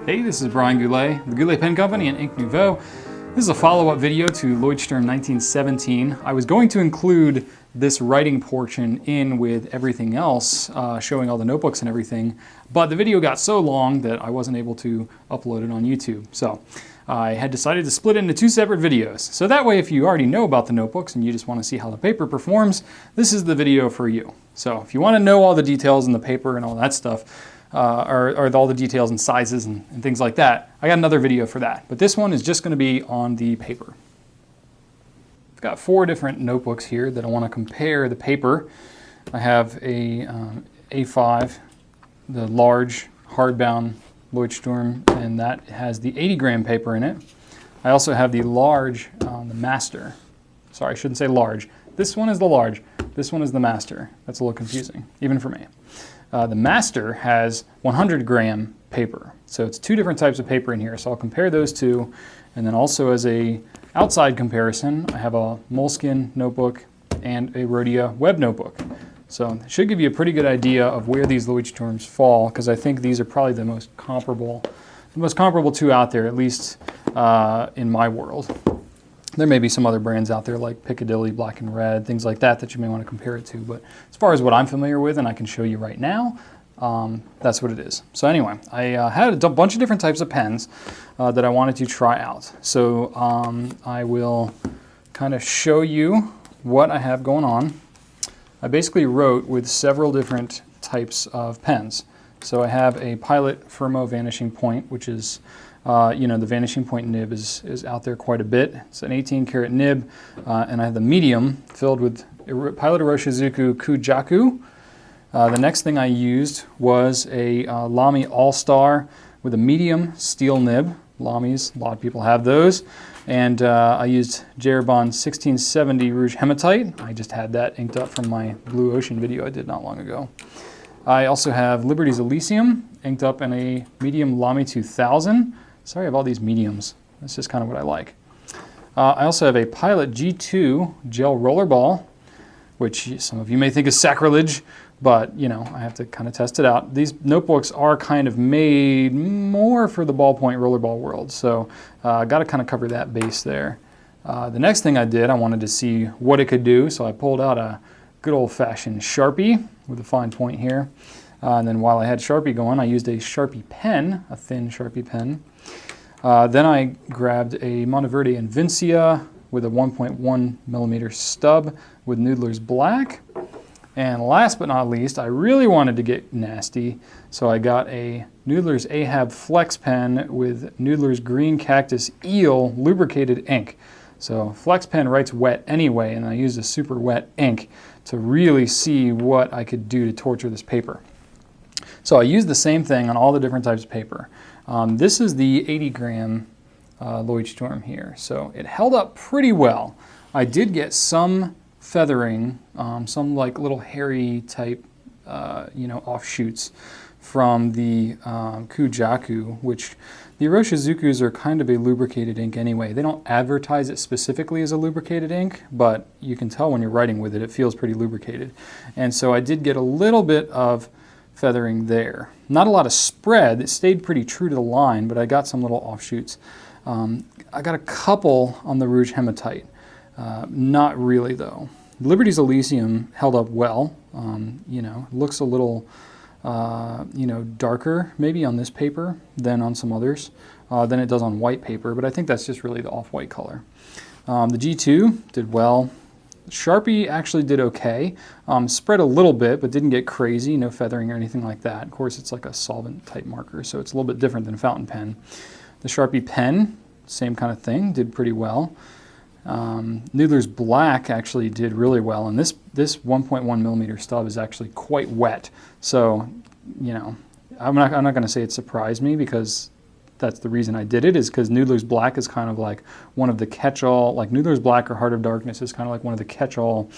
Hey, this is Brian Goulet, the Goulet Pen Company and Ink Nouveau. This is a follow-up video to Leuchtturm 1917. I was going to include this writing portion in with everything else, showing all the notebooks and everything, but the video got so long that I wasn't able to upload it on YouTube. So I had decided to split it into two separate videos. So that way, if you already know about the notebooks and you just want to see how the paper performs, this is the video for you. So if you want to know all the details in the paper and all that stuff, or all the details and sizes and things like that, I got another video for that. But this one is just going to be on the paper. I've got 4 different notebooks here that I want to compare the paper. I have a A5, the large hardbound Leuchtturm, and that has the 80-gram paper in it. I also have the large, the master. Sorry, I shouldn't say large. This one is the large. This one is the master. That's a little confusing, even for me. The master has 100-gram paper. So it's 2 different types of paper in here. So I'll compare those two. And then also as a outside comparison, I have a Moleskine notebook and a Rhodia Webnotebook. So it should give you a pretty good idea of where these Leuchtturms fall, because I think these are probably the most comparable two out there, at least in my world. There may be some other brands out there like Piccadilly, Black and Red, things like that that you may want to compare it to. But as far as what I'm familiar with and I can show you right now, that's what it is. So anyway, I had a bunch of different types of pens that I wanted to try out. So I will kind of show you what I have going on. I basically wrote with several different types of pens. So I have a Pilot Firmo Vanishing Point, which is the vanishing point nib is out there quite a bit. It's an 18-karat nib, and I have the medium filled with Pilot Iroshizuku Kujaku. The next thing I used was a Lamy All-Star with a medium steel nib. Lamys, a lot of people have those. And I used Jeroboam 1670 Rouge Hematite. I just had that inked up from my Blue Ocean video I did not long ago. I also have Liberty's Elysium inked up in a medium Lamy 2000. Sorry, I have all these mediums. That's just kind of what I like. I also have a Pilot G2 gel rollerball, which some of you may think is sacrilege, but I have to kind of test it out. These notebooks are kind of made more for the ballpoint rollerball world, so I got to kind of cover that base there. The next thing I did, I wanted to see what it could do, so I pulled out a good old-fashioned Sharpie with a fine point here. And then while I had Sharpie going, I used a Sharpie pen, a thin Sharpie pen. Then I grabbed a Monteverde Invincia with a 1.1 millimeter stub with Noodler's Black. And last but not least, I really wanted to get nasty, so I got a Noodler's Ahab Flex pen with Noodler's Green Cactus Eel lubricated ink. So Flex pen writes wet anyway, and I used a super wet ink to really see what I could do to torture this paper. So I used the same thing on all the different types of paper. This is the 80-gram Leuchtturm here, so it held up pretty well. I did get some feathering, some like little hairy type, offshoots from the Kujaku, which the Iroshizukus are kind of a lubricated ink anyway. They don't advertise it specifically as a lubricated ink, but you can tell when you're writing with it, it feels pretty lubricated. And so I did get a little bit of feathering there. Not a lot of spread. It stayed pretty true to the line, but I got some little offshoots. I got a couple on the Rouge Hematite. Not really though. Liberty's Elysium held up well. Looks a little darker maybe on this paper than on some others, than it does on white paper, but I think that's just really the off-white color. The G2 did well. Sharpie actually did okay. Spread a little bit, but didn't get crazy, no feathering or anything like that. Of course, it's like a solvent type marker, so it's a little bit different than a fountain pen. The Sharpie pen, same kind of thing, did pretty well. Noodler's Black actually did really well, and this 1.1 millimeter stub is actually quite wet. So, I'm not going to say it surprised me, because that's the reason I did it, is because Noodler's Black is kind of like one of the catch-all, like Noodler's Black or Heart of Darkness is kind of like one of the catch-all,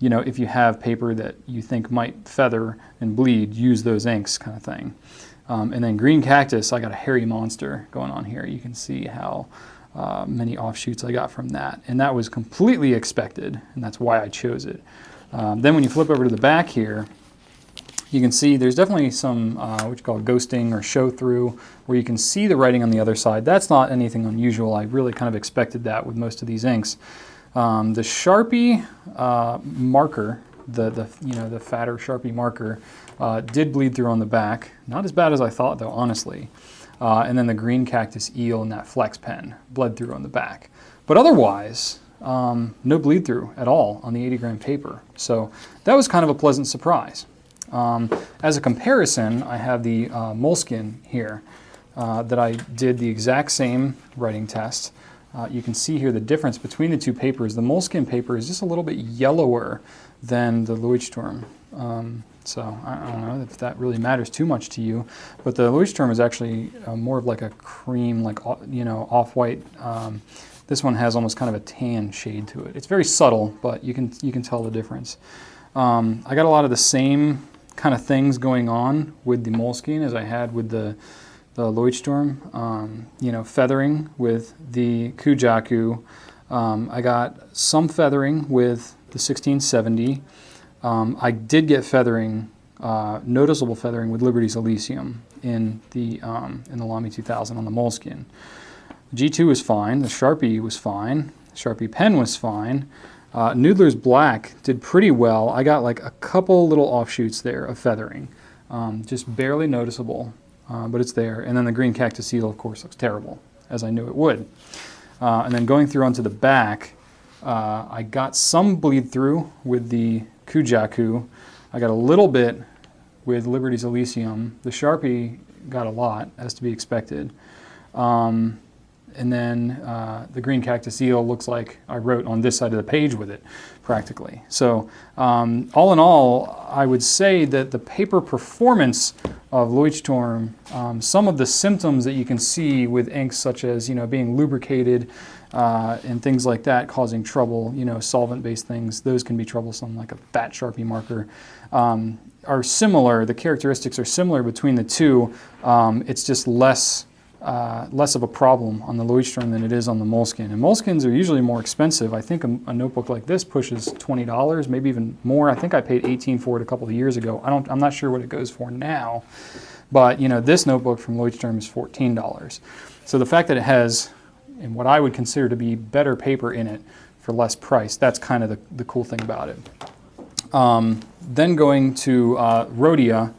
if you have paper that you think might feather and bleed, use those inks kind of thing. And then Green Cactus, I got a hairy monster going on here. You can see how many offshoots I got from that. And that was completely expected, and that's why I chose it. Then when you flip over to the back here, You can see there's definitely some what you call ghosting or show through, where you can see the writing on the other side. That's not anything unusual. I really kind of expected that with most of these inks. The Sharpie marker, the fatter Sharpie marker, did bleed through on the back. Not as bad as I thought though, honestly. And then the green cactus eel and that flex pen bled through on the back. But otherwise, no bleed through at all on the 80 gram paper. So that was kind of a pleasant surprise. As a comparison, I have the Moleskine here that I did the exact same writing test. You can see here the difference between the two papers. The Moleskine paper is just a little bit yellower than the Leuchtturm. So I don't know if that really matters too much to you, but the Leuchtturm is actually more of like a cream, like off-white. This one has almost kind of a tan shade to it. It's very subtle, but you can tell the difference. I got a lot of the same kind of things going on with the Moleskine as I had with the Leuchtturm. Feathering with the Kujaku. I got some feathering with the 1670. I did get feathering, noticeable feathering with Liberty's Elysium in the Lamy 2000 on the Moleskine. G2 was fine. The Sharpie was fine. The Sharpie pen was fine. Noodler's Black did pretty well. I got like a couple little offshoots there of feathering, just barely noticeable, but it's there. And then the green cactus seal, of course, looks terrible, as I knew it would. And then going through onto the back, I got some bleed through with the Kujaku. I got a little bit with Liberty's Elysium. The Sharpie got a lot, as to be expected. And then the green cactus eel looks like I wrote on this side of the page with it, practically. So all in all, I would say that the paper performance of Leuchtturm, some of the symptoms that you can see with inks such as being lubricated and things like that causing trouble, solvent-based things, those can be troublesome, like a fat Sharpie marker, are similar. The characteristics are similar between the two. It's just less of a problem on the Leuchtturm than it is on the Moleskine. And Moleskines are usually more expensive. I think a notebook like this pushes $20, maybe even more. I think I paid $18 for it a couple of years ago. I'm not sure what it goes for now, but this notebook from Leuchtturm is $14. So the fact that it has, and what I would consider to be better paper in it for less price, that's kind of the cool thing about it. Then going to Rhodia.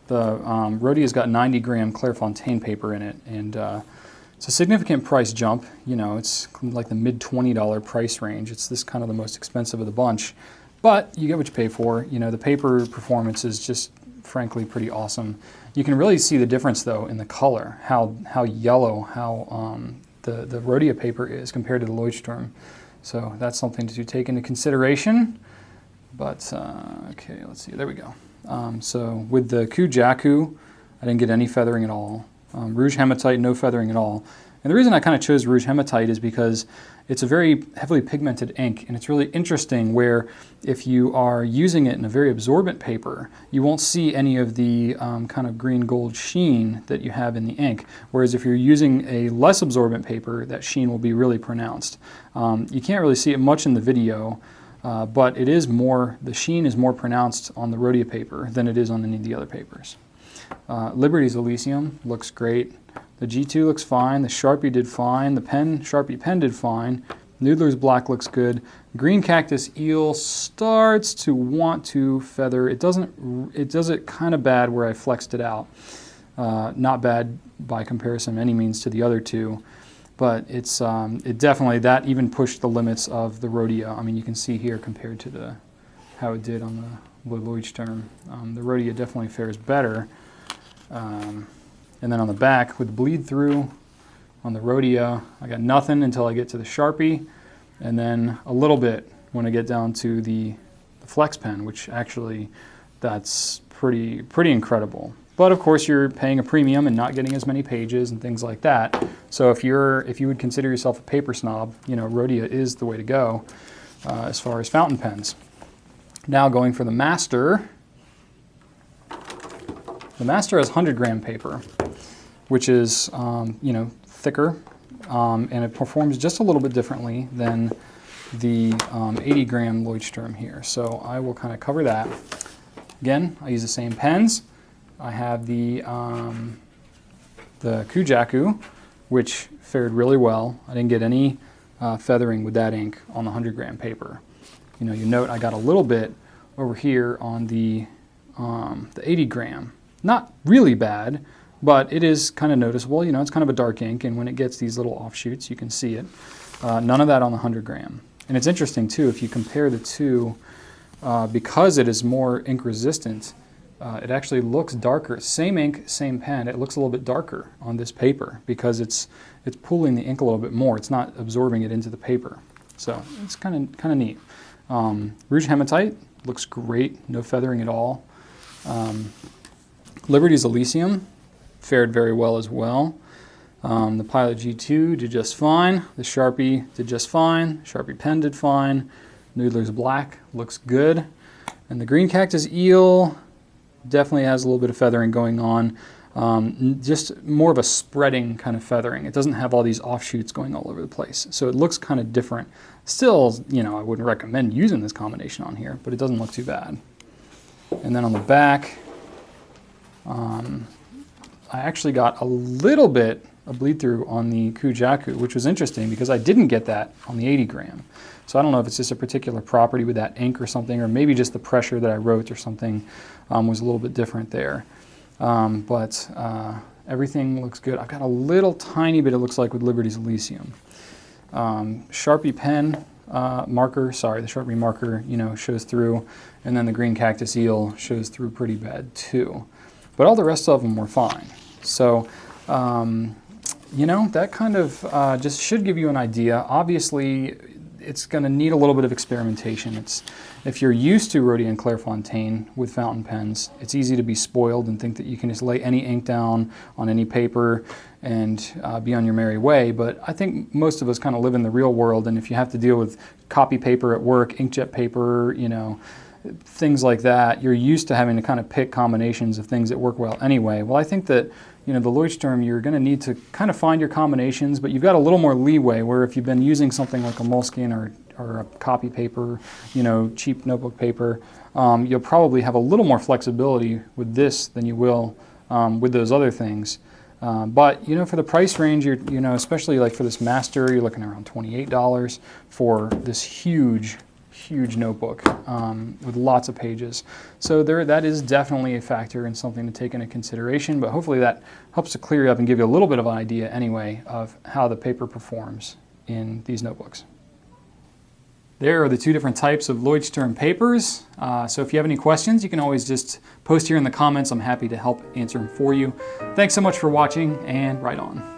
The Rhodia's got 90 gram Clairefontaine paper in it, and it's a significant price jump. It's like the mid $20 price range. It's this kind of the most expensive of the bunch, but you get what you pay for. The paper performance is just frankly pretty awesome. You can really see the difference though in the color, how yellow, the Rhodia paper is compared to the Leuchtturm. So that's something to take into consideration. But okay, let's see. There we go. So with the Kujaku, I didn't get any feathering at all. Rouge Hematite, no feathering at all. And the reason I kind of chose Rouge Hematite is because it's a very heavily pigmented ink, and it's really interesting where if you are using it in a very absorbent paper, you won't see any of the kind of green gold sheen that you have in the ink. Whereas if you're using a less absorbent paper, that sheen will be really pronounced. You can't really see it much in the video. But it is the sheen is more pronounced on the Rhodia paper than it is on any of the other papers. Liberty's Elysium looks great. The G2 looks fine. The Sharpie did fine. The Sharpie pen did fine. Noodler's Black looks good. Green cactus eel starts to want to feather. It does it kind of bad where I flexed it out. Not bad by comparison any means to the other two. But it definitely, that even pushed the limits of the Rhodia. I mean, you can see here compared to how it did on the Leuchtturm. The Rhodia definitely fares better. And then on the back, with the bleed through on the Rhodia, I got nothing until I get to the Sharpie, and then a little bit when I get down to the Flex pen, which actually, that's pretty incredible. But of course, you're paying a premium and not getting as many pages and things like that. So if you would consider yourself a paper snob, Rhodia is the way to go as far as fountain pens. Now going for the Master. The Master has 100 gram paper, which is thicker, and it performs just a little bit differently than the 80 gram Leuchtturm here. So I will kind of cover that. Again, I use the same pens. I have the Kujaku, which fared really well. I didn't get any feathering with that ink on the 100 gram paper. You know, you note I got a little bit over here on the 80 gram. Not really bad, but it is kind of noticeable. You know, it's kind of a dark ink, and when it gets these little offshoots, you can see it. None of that on the 100 gram. And it's interesting too, if you compare the two, because it is more ink resistant, it actually looks darker. Same ink, same pen, it looks a little bit darker on this paper because it's pulling the ink a little bit more. It's not absorbing it into the paper. So it's kind of neat. Rouge Hematite looks great, no feathering at all. Liberty's Elysium fared very well as well. The Pilot G2 did just fine. The Sharpie did just fine. Sharpie pen did fine. Noodler's Black looks good. And the Green Cactus Eel definitely has a little bit of feathering going on. Just more of a spreading kind of feathering. It doesn't have all these offshoots going all over the place. So it looks kind of different. Still, you know, I wouldn't recommend using this combination on here, but it doesn't look too bad. And then on the back, I actually got a little bit of bleed through on the Kujaku, which was interesting because I didn't get that on the 80 gram. So I don't know if it's just a particular property with that ink or something, or maybe just the pressure that I wrote or something was a little bit different there. But everything looks good. I've got a little tiny bit, it looks like, with Liberty's Elysium. Sharpie pen marker, sorry, the Sharpie marker, you know, shows through, and then the Green Cactus Eel shows through pretty bad too. But all the rest of them were fine. So, you know, that kind of just should give you an idea. Obviously, it's going to need a little bit of experimentation. If you're used to Rhodia and Clairefontaine with fountain pens, it's easy to be spoiled and think that you can just lay any ink down on any paper and be on your merry way. But I think most of us kind of live in the real world, and if you have to deal with copy paper at work, inkjet paper, you know, things like that, you're used to having to kind of pick combinations of things that work well anyway. Well, I think that, you know, the Leuchtturm, you're going to need to kind of find your combinations, but you've got a little more leeway, where if you've been using something like a Moleskine or a copy paper, you know, cheap notebook paper, you'll probably have a little more flexibility with this than you will with those other things. But, you know, for the price range, you know, especially like for this master, you're looking around $28 for this huge notebook with lots of pages. So that is definitely a factor and something to take into consideration, but hopefully that helps to clear you up and give you a little bit of an idea anyway of how the paper performs in these notebooks. There are the two different types of Leuchtturm papers. So if you have any questions, you can always just post here in the comments. I'm happy to help answer them for you. Thanks so much for watching, and write on.